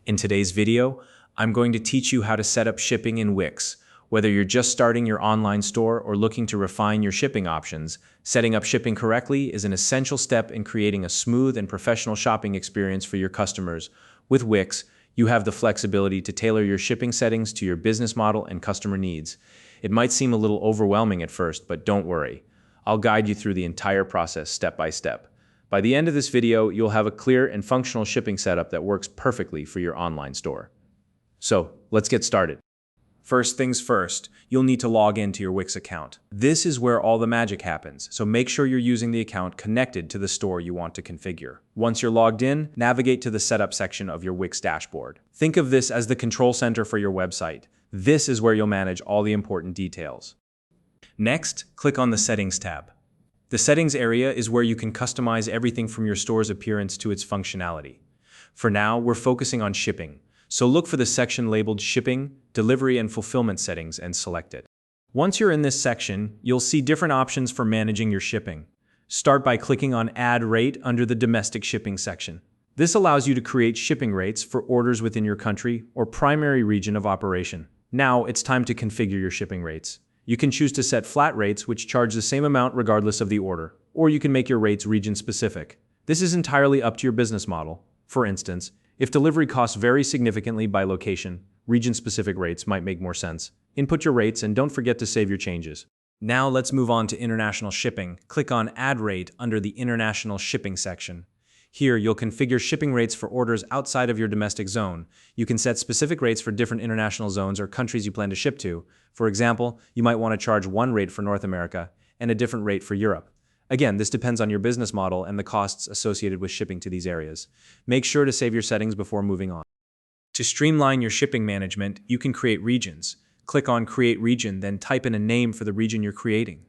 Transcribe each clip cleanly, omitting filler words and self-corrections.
In today's video, I'm going to teach you how to set up shipping in Wix. Whether you're just starting your online store or looking to refine your shipping options, setting up shipping correctly is an essential step in creating a smooth and professional shopping experience for your customers. With Wix, you have the flexibility to tailor your shipping settings to your business model and customer needs. It might seem a little overwhelming at first, but don't worry. I'll guide you through the entire process step by step. By the end of this video, you'll have a clear and functional shipping setup that works perfectly for your online store. So, let's get started. First things first, you'll need to log into your Wix account. This is where all the magic happens, so make sure you're using the account connected to the store you want to configure. Once you're logged in, navigate to the Setup section of your Wix dashboard. Think of this as the control center for your website. This is where you'll manage all the important details. Next, click on the Settings tab. The Settings area is where you can customize everything from your store's appearance to its functionality. For now, we're focusing on shipping, so look for the section labeled Shipping, Delivery and Fulfillment Settings and select it. Once you're in this section, you'll see different options for managing your shipping. Start by clicking on Add Rate under the Domestic Shipping section. This allows you to create shipping rates for orders within your country or primary region of operation. Now it's time to configure your shipping rates. You can choose to set flat rates which charge the same amount regardless of the order, or you can make your rates region-specific. This is entirely up to your business model. For instance, if delivery costs vary significantly by location, region-specific rates might make more sense. Input your rates and don't forget to save your changes. Now let's move on to international shipping. Click on Add Rate under the International Shipping section. Here, you'll configure shipping rates for orders outside of your domestic zone. You can set specific rates for different international zones or countries you plan to ship to. For example, you might want to charge one rate for North America and a different rate for Europe. Again, this depends on your business model and the costs associated with shipping to these areas. Make sure to save your settings before moving on. To streamline your shipping management, you can create regions. Click on Create Region, then type in a name for the region you're creating.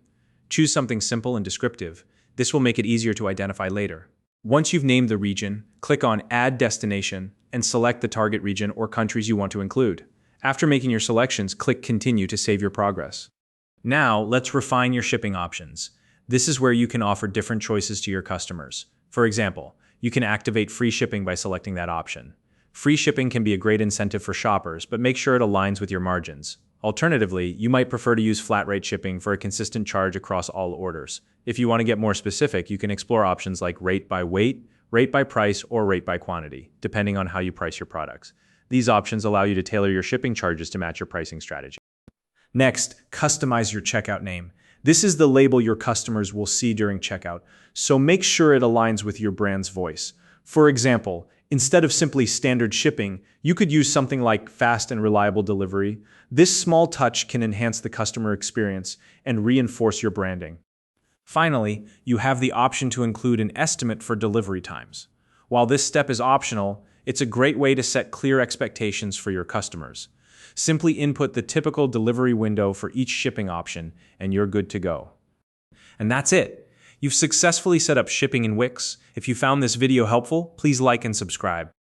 Choose something simple and descriptive. This will make it easier to identify later. Once you've named the region, click on Add Destination and select the target region or countries you want to include. After making your selections, click Continue to save your progress. Now, let's refine your shipping options. This is where you can offer different choices to your customers. For example, you can activate free shipping by selecting that option. Free shipping can be a great incentive for shoppers, but make sure it aligns with your margins. Alternatively, you might prefer to use flat rate shipping for a consistent charge across all orders. If you want to get more specific, you can explore options like rate by weight, rate by price, or rate by quantity, depending on how you price your products. These options allow you to tailor your shipping charges to match your pricing strategy. Next, customize your checkout name. This is the label your customers will see during checkout, so make sure it aligns with your brand's voice. For example, instead of simply standard shipping, you could use something like fast and reliable delivery. This small touch can enhance the customer experience and reinforce your branding. Finally, you have the option to include an estimate for delivery times. While this step is optional, it's a great way to set clear expectations for your customers. Simply input the typical delivery window for each shipping option, and you're good to go. And that's it. You've successfully set up shipping in Wix. If you found this video helpful, please like and subscribe.